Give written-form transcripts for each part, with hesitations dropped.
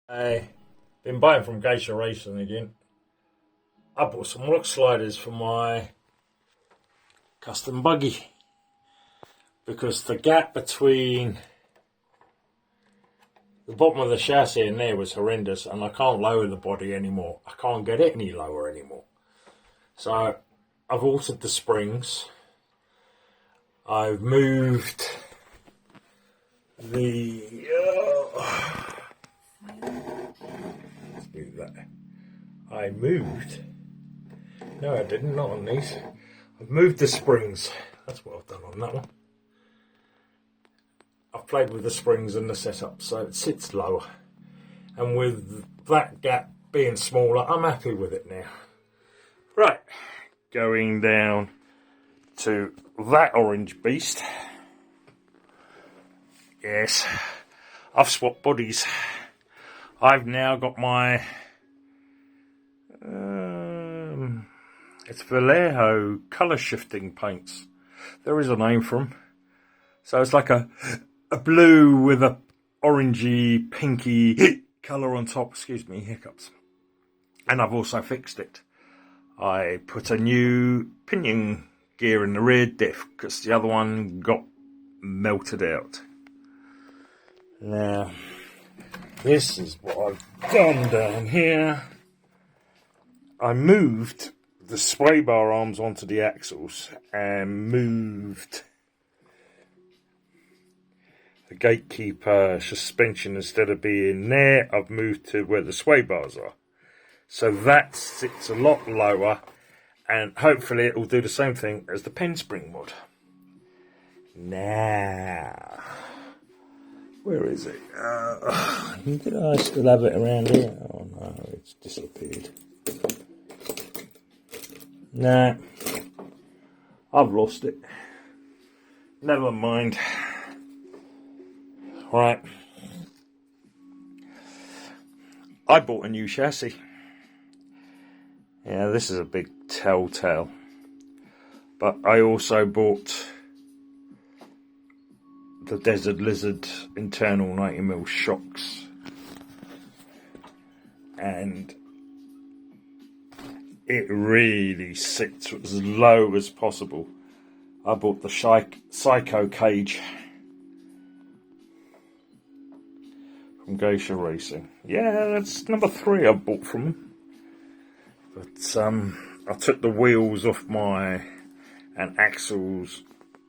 I been buying from Geisha Racing again. I bought some rock sliders for my custom buggy because the gap between the bottom of the chassis and there was horrendous, and I can't lower the body anymore. I can't get it any lower anymore. So I've altered the springs. I've moved the let's move that. I moved. No, I didn't. Not on these. I've moved the springs. That's what I've done on that one. I've played with the springs and the setup so it sits lower. And with that gap being smaller, I'm happy with it now. Right, going down to that orange beast. Yes, I've swapped bodies. I've now got my it's Vallejo colour shifting paints. There is a name for them. So it's like a blue with a orangey, pinky colour on top. Excuse me, hiccups. And I've also fixed it. I put a new pinion gear in the rear diff because the other one got melted out. Now, this is what I've done down here. I moved the sway bar arms onto the axles and moved the gatekeeper suspension. Instead of being there, I've moved to where the sway bars are. So that sits a lot lower, and hopefully it will do the same thing as the pen spring would. Now, where is it? Did I still have it around here? Oh no, it's disappeared. Nah, I've lost it. Never mind. Right. I bought a new chassis. Yeah, this is a big telltale. But I also bought the Desert Lizard internal 90mm shocks. And it really sits as low as possible. I bought the Psycho cage from Geisha Racing. Yeah, that's number 3 I bought from them. But I took the wheels off my and axles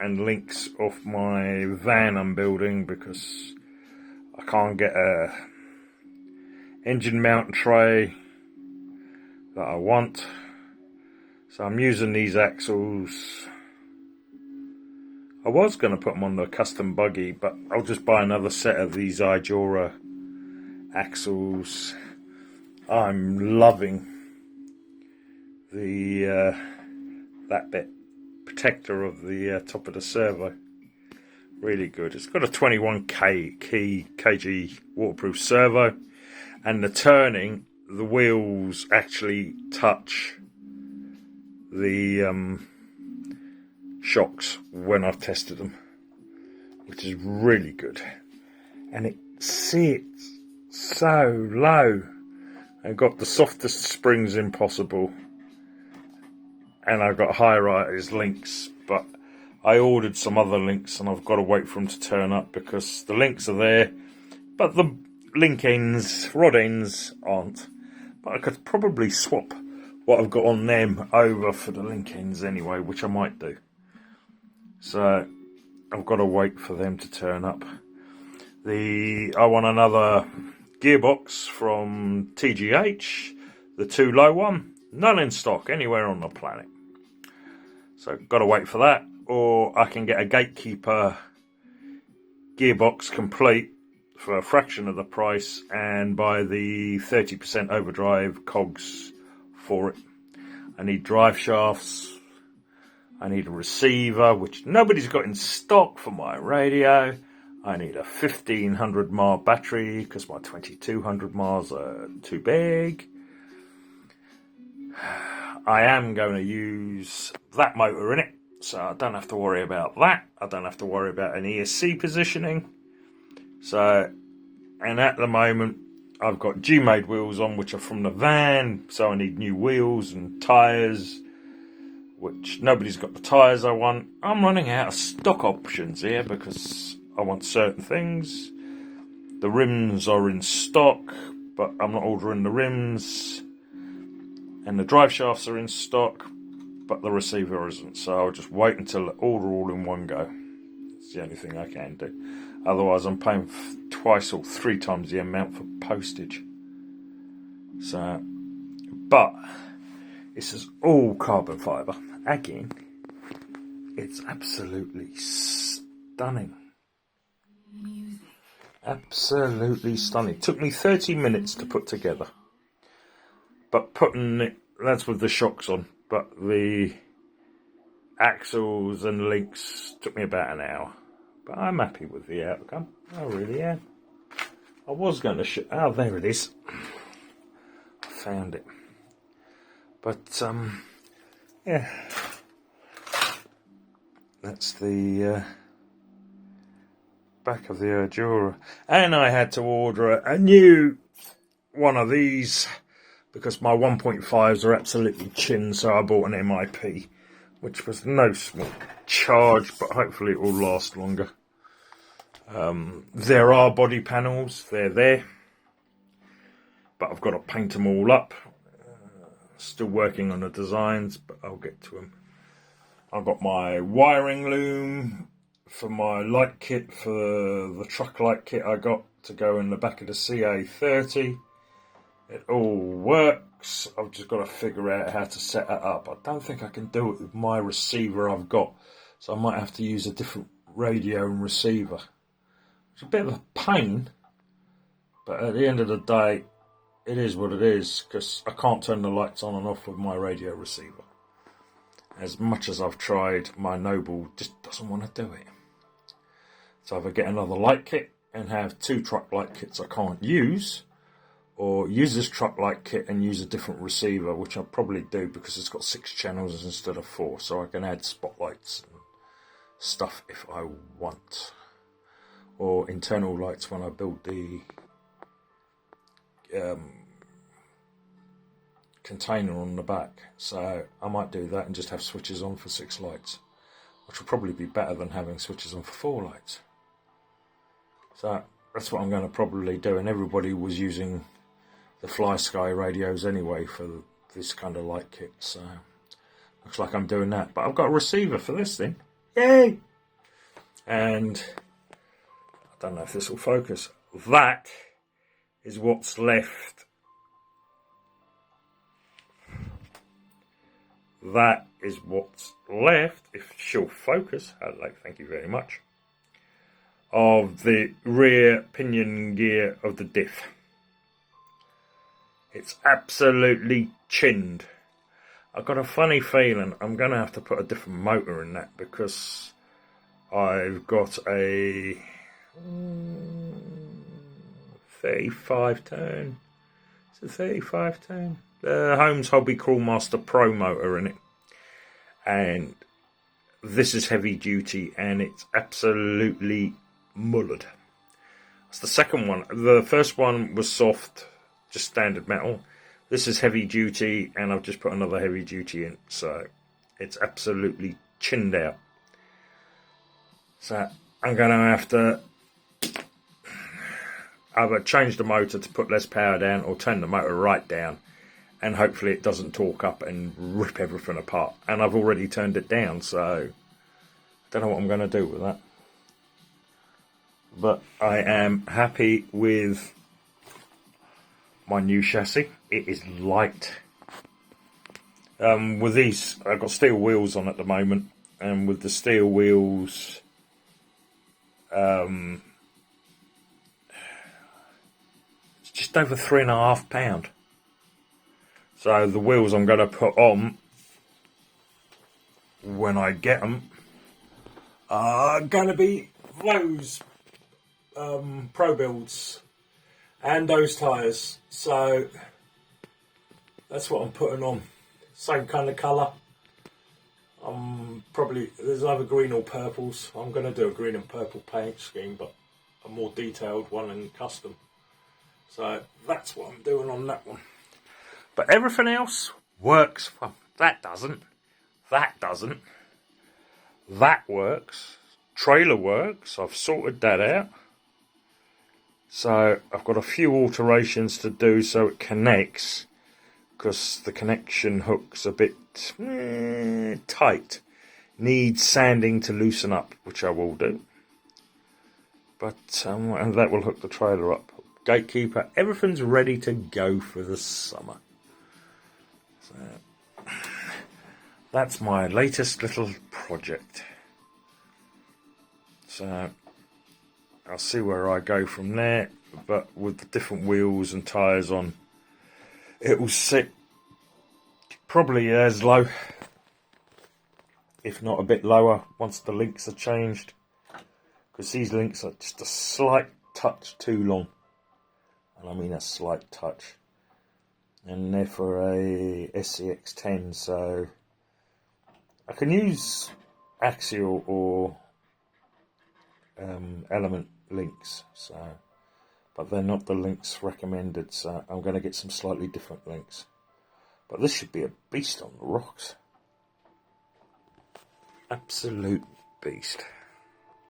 and links off my van I'm building because I can't get a engine mount tray that I want. So I'm using these axles. I was going to put them on the custom buggy, but I'll just buy another set of these Ijora axles. I'm loving the that bit protector of the top of the servo. Really good. It's got a 21 kg waterproof servo, and the turning, the wheels actually touch the shocks when I've tested them, which is really good. And it sits so low. I've got the softest springs in possible, and I've got high-rise links, but I ordered some other links and I've got to wait for them to turn up because the links are there, but the link ends, rod ends aren't. But I could probably swap what I've got on them over for the link ends anyway, which I might do. So I've got to wait for them to turn up. I want another gearbox from TGH, the 2 low one, none in stock anywhere on the planet. So got to wait for that, or I can get a gatekeeper gearbox complete for a fraction of the price and buy the 30% overdrive cogs for it. I need drive shafts. I need a receiver, which nobody's got in stock for my radio. I need a 1500 mAh battery because my 2200 mAhs are too big. I am going to use that motor in it, so I don't have to worry about that. I don't have to worry about an ESC positioning. So, and at the moment, I've got G-made wheels on, which are from the van, so I need new wheels and tyres, which nobody's got the tyres I want. I'm running out of stock options here because I want certain things. The rims are in stock, but I'm not ordering the rims. And the drive shafts are in stock, but the receiver isn't. So I'll just wait until I order all in one go. It's the only thing I can do. Otherwise, I'm paying twice or three times the amount for postage. So, but this is all carbon fibre. Again, it's absolutely stunning. Absolutely stunning. It took me 30 minutes to put together. But putting it, that's with the shocks on. But the axles and links took me about an hour. But I'm happy with the outcome. I really am. I was going to oh, there it is. I found it. But, yeah. That's the back of the Erdura. And I had to order a new one of these because my 1.5s are absolutely chin, so I bought an MIP, which was no small charge, but hopefully it will last longer. There are body panels, they're there, but I've got to paint them all up. Still working on the designs, but I'll get to them. I've got my wiring loom for my light kit, for the truck light kit I got to go in the back of the CA30. It all works. I've just got to figure out how to set it up. I don't think I can do it with my receiver I've got, so I might have to use a different radio and receiver. It's a bit of a pain, but at the end of the day, it is what it is, because I can't turn the lights on and off with my radio receiver. As much as I've tried, my Noble just doesn't want to do it. So either get another light kit and have two truck light kits I can't use, or use this truck light kit and use a different receiver, which I'll probably do because it's got 6 channels instead of 4, so I can add spotlights and stuff if I want. Or internal lights when I build the container on the back. So I might do that and just have switches on for 6 lights, which will probably be better than having switches on for 4 lights. So that's what I'm going to probably do. And everybody was using the Fly Sky radios anyway for this kind of light kit, so looks like I'm doing that. But I've got a receiver for this thing. Yay! And I don't know if this will focus. That is what's left. That is what's left, if she'll focus, hello, thank you very much, of the rear pinion gear of the diff. It's absolutely chinned. I've got a funny feeling I'm going to have to put a different motor in that, because I've got a 35 turn. It's a 35 turn. The Holmes Hobby Crawlmaster Pro motor in it. And this is heavy duty and it's absolutely mullered. That's the second one. The first one was soft, just standard metal. This is heavy duty and I've just put another heavy duty in. So it's absolutely chinned out. So I'm going to have to either change the motor to put less power down or turn the motor right down. And hopefully it doesn't torque up and rip everything apart. And I've already turned it down, so I don't know what I'm going to do with that. But I am happy with my new chassis. It is light. With these, I've got steel wheels on at the moment. And with the steel wheels, it's just over £3.5. So the wheels I'm going to put on when I get them are going to be those Pro Builds and those tyres. So that's what I'm putting on. Same kind of colour. Probably there's either green or purples. I'm going to do a green and purple paint scheme, but a more detailed one and custom. So that's what I'm doing on that one. But everything else works. Well, that doesn't. That doesn't. That works. Trailer works. I've sorted that out. So I've got a few alterations to do so it connects, because the connection hook's a bit tight. Needs sanding to loosen up, which I will do. But and that will hook the trailer up. Gatekeeper, everything's ready to go for the summer. So that's my latest little project. So I'll see where I go from there, but with the different wheels and tyres on, it will sit probably as low, if not a bit lower, once the links are changed, because these links are just a slight touch too long, and I mean a slight touch, and they're for a SCX10, so I can use axial or element links, so, but they're not the links recommended, so I'm going to get some slightly different links. But this should be a beast on the rocks. Absolute beast.